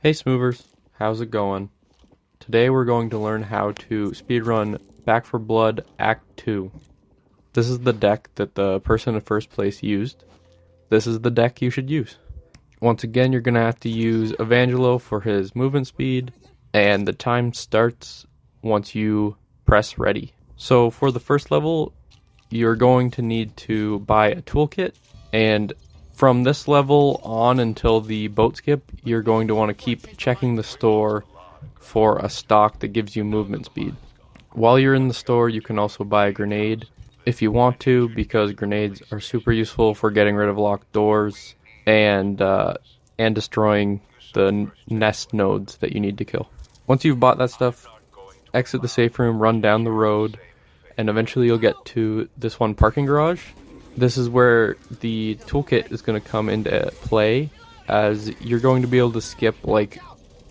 Hey Smoothers, how's it going? Today we're going to learn how to speedrun Back for Blood Act 2. This is the deck that the person in first place used. This is the deck you should use. Once again, you're going to have to use Evangelo for his movement speed, and the time starts once you press ready. So for the first level, you're going to need to buy a toolkit, and from this level on until the boat skip, you're going to want to keep checking the store for a stock that gives you movement speed. While you're in the store, you can also buy a grenade if you want to, because grenades are super useful for getting rid of locked doors and destroying the nest nodes that you need to kill. Once you've bought that stuff, exit the safe room, run down the road, and eventually you'll get to this one parking garage. This is where the toolkit is going to come into play, as you're going to be able to skip like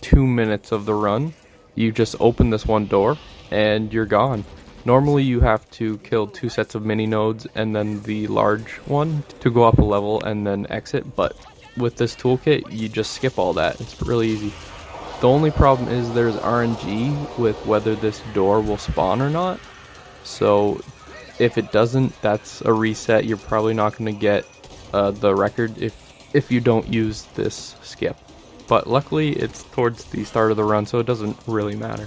2 minutes of the run. You just open this one door and you're gone. Normally you have to kill 2 sets of mini nodes and then the large one to go up a level and then exit, but with this toolkit you just skip all that. It's really easy. The only problem is there's RNG with whether this door will spawn or not. So if it doesn't, that's a reset. You're probably not going to get the record if you don't use this skip. But luckily, it's towards the start of the run, so it doesn't really matter.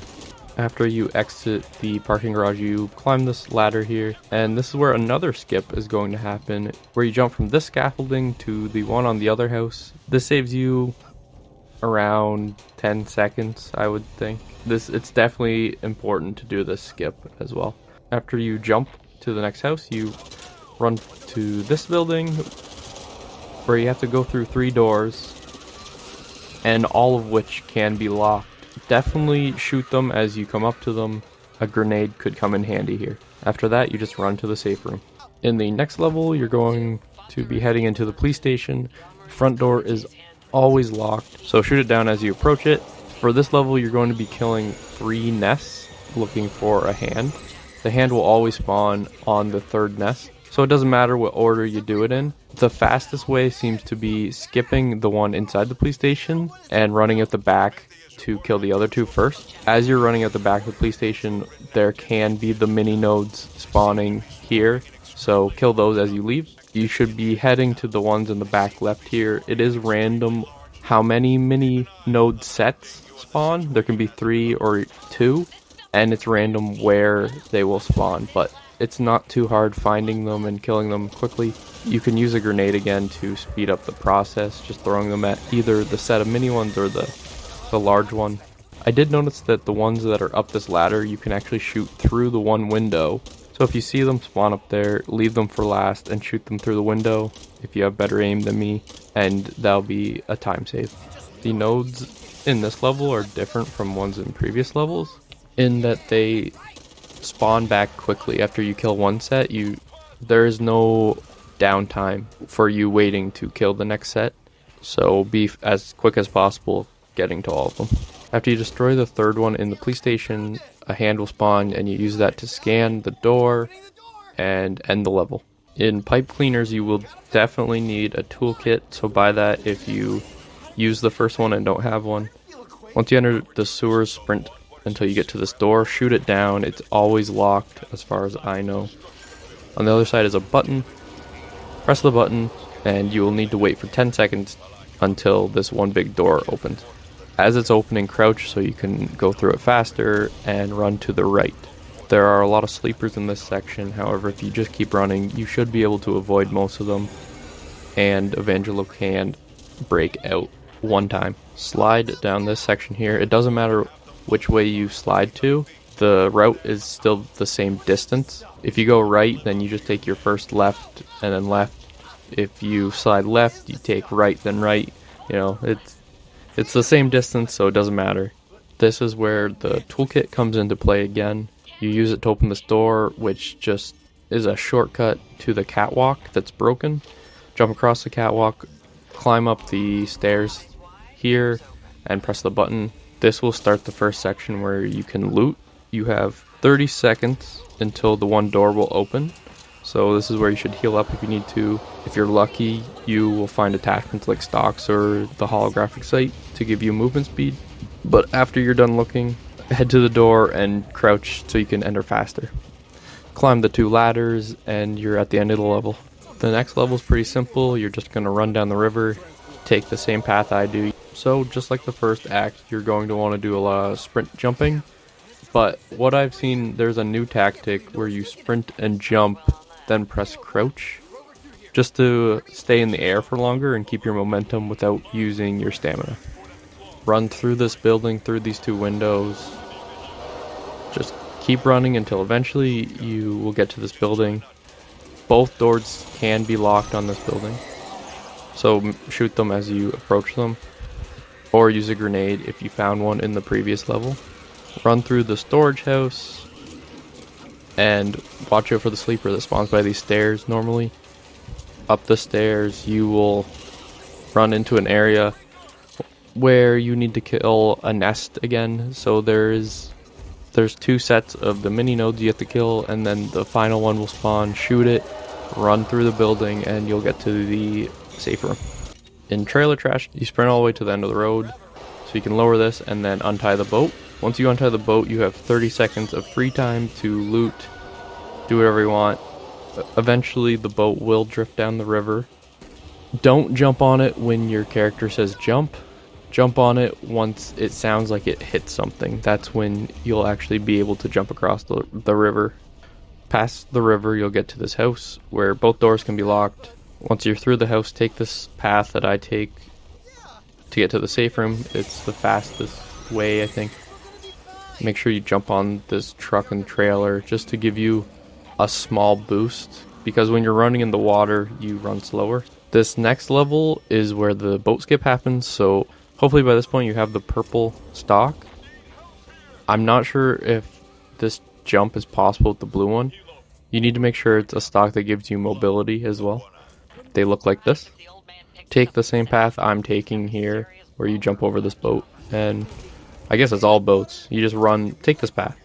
After you exit the parking garage, you climb this ladder here, and this is where another skip is going to happen, where you jump from this scaffolding to the one on the other house. This saves you around 10 seconds, I would think. It's definitely important to do this skip as well. After you jump to the next house, you run to this building where you have to go through 3 doors, and all of which can be locked. Definitely shoot them as you come up to them. A grenade could come in handy here. After that, you just run to the safe room. In the next level, you're going to be heading into the police station. The front door is always locked, so shoot it down as you approach it. For this level, you're going to be killing 3 nests looking for a hand. The hand will always spawn on the 3rd nest, so it doesn't matter what order you do it in. The fastest way seems to be skipping the one inside the police station and running at the back to kill the other 2 first. As you're running at the back of the police station, there can be the mini nodes spawning here, so kill those as you leave. You should be heading to the ones in the back left here. It is random how many mini node sets spawn. There can be 3 or 2. And it's random where they will spawn, but it's not too hard finding them and killing them quickly. You can use a grenade again to speed up the process, just throwing them at either the set of mini ones or the large one. I did notice that the ones that are up this ladder, you can actually shoot through the one window. So if you see them spawn up there, leave them for last and shoot them through the window if you have better aim than me, and that'll be a time save. The nodes in this level are different from ones in previous levels, in that they spawn back quickly after you kill one set. There is no downtime for you waiting to kill the next set, so be as quick as possible getting to all of them. After you destroy the 3rd one in the police station, a hand will spawn and you use that to scan the door and end the level. In pipe cleaners, you will definitely need a toolkit, so buy that if you use the first one and don't have one. Once you enter the sewers, sprint until you get to this door, shoot it down. It's always locked as far as I know. On the other side is a button. Press the button and you will need to wait for 10 seconds until this one big door opens. As it's opening, crouch so you can go through it faster and run to the right. There are a lot of sleepers in this section, however if you just keep running you should be able to avoid most of them, and Evangelo can break out one time. Slide down this section here. It doesn't matter which way you slide to, the route is still the same distance. If you go right, then you just take your first left and then left. If you slide left, you take right then right. You know, it's the same distance, so it doesn't matter. This is where the toolkit comes into play again. You use it to open this door, which just is a shortcut to the catwalk that's broken. Jump across the catwalk, climb up the stairs here, and press the button. This will start the first section where you can loot. You have 30 seconds until the one door will open, So this is where you should heal up if you need to. If you're lucky, you will find attachments like stocks or the holographic sight to give you movement speed. But after you're done looking, head to the door and crouch so you can enter faster. Climb the 2 ladders and you're at the end of the level. The next level is pretty simple. You're just going to run down the river, take the same path I do. So just like the first act, you're going to want to do a lot of sprint jumping. But what I've seen, there's a new tactic where you sprint and jump, then press crouch, just to stay in the air for longer and keep your momentum without using your stamina. Run through this building, through these 2 windows. Just keep running until eventually you will get to this building. Both doors can be locked on this building, so shoot them as you approach them, or use a grenade if you found one in the previous level. Run through the storage house, and watch out for the sleeper that spawns by these stairs normally. Up the stairs, you will run into an area where you need to kill a nest again. So there's 2 sets of the mini nodes you have to kill, and then the final one will spawn. Shoot it, run through the building, and you'll get to the safe room. In trailer trash, you sprint all the way to the end of the road, so you can lower this and then untie the boat. Once you untie the boat, you have 30 seconds of free time to loot, do whatever you want. Eventually, the boat will drift down the river. Don't jump on it when your character says jump. Jump on it once it sounds like it hits something. That's when you'll actually be able to jump across the river. Past the river, you'll get to this house where both doors can be locked. Once you're through the house, take this path that I take to get to the safe room. It's the fastest way, I think. Make sure you jump on this truck and trailer just to give you a small boost, because when you're running in the water, you run slower. This next level is where the boat skip happens, so hopefully by this point you have the purple stock. I'm not sure if this jump is possible with the blue one. You need to make sure it's a stock that gives you mobility as well. They look like this. Take the same path I'm taking here, where you jump over this boat, and I guess it's all boats. You just run, take this path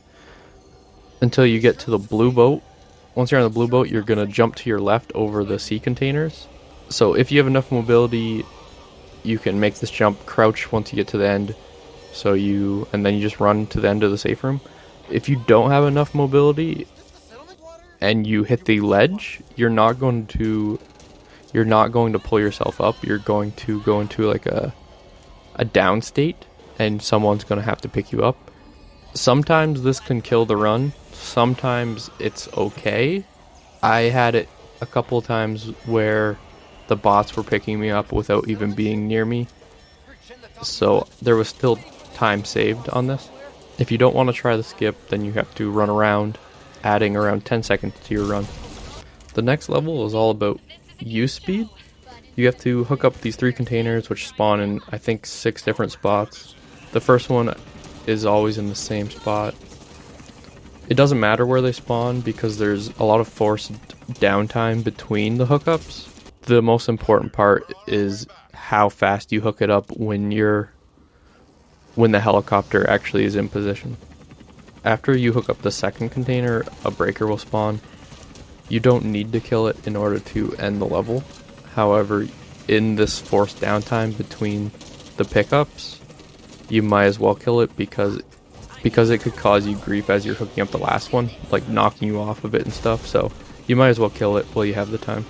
until you get to the blue boat. Once you're on the blue boat, you're going to jump to your left over the sea containers. So if you have enough mobility, you can make this jump, crouch once you get to the end, and then you just run to the end of the safe room. If you don't have enough mobility and you hit the ledge, you're not going to pull yourself up. You're going to go into like a down state, and someone's going to have to pick you up. Sometimes this can kill the run. Sometimes it's okay. I had it a couple of times where the bots were picking me up without even being near me, so there was still time saved on this. If you don't want to try the skip, then you have to run around, adding around 10 seconds to your run. The next level is all about use speed. You have to hook up these 3 containers, which spawn in I think 6 different spots. The first one is always in the same spot. It doesn't matter where they spawn because there's a lot of forced downtime between the hookups. The most important part is how fast you hook it up when the helicopter actually is in position. After you hook up the second container, a breaker will spawn. You don't need to kill it in order to end the level. However, in this forced downtime between the pickups, you might as well kill it because it could cause you grief as you're hooking up the last one, like knocking you off of it and stuff, so you might as well kill it while you have the time.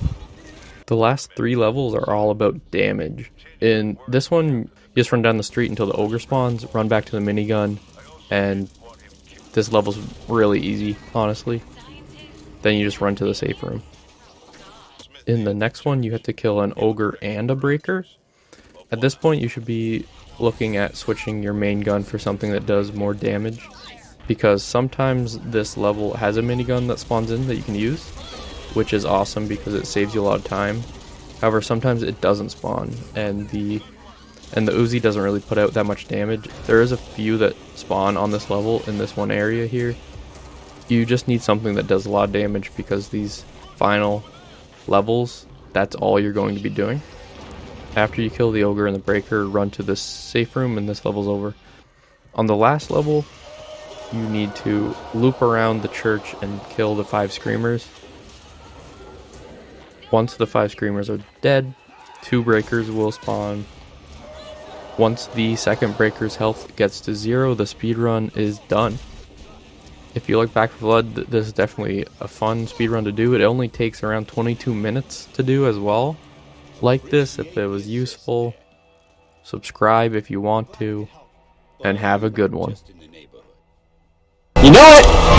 The last 3 levels are all about damage. In this one, you just run down the street until the ogre spawns, run back to the minigun, and this level's really easy, honestly. Then you just run to the safe room. In the next one, you have to kill an ogre and a breaker. At this point, you should be looking at switching your main gun for something that does more damage, because sometimes this level has a minigun that spawns in that you can use, which is awesome because it saves you a lot of time. However, sometimes it doesn't spawn, and the Uzi doesn't really put out that much damage. There is a few that spawn on this level in this one area here. You just need something that does a lot of damage because these final levels, that's all you're going to be doing. After you kill the ogre and the breaker, run to this safe room and this level's over. On the last level, you need to loop around the church and kill the 5 screamers. Once the 5 screamers are dead, 2 breakers will spawn. Once the second breaker's health gets to 0, the speedrun is done. If you like Back 4 Blood, this is definitely a fun speedrun to do. It only takes around 22 minutes to do as well. Like this if it was useful, subscribe if you want to, and have a good one. You know it!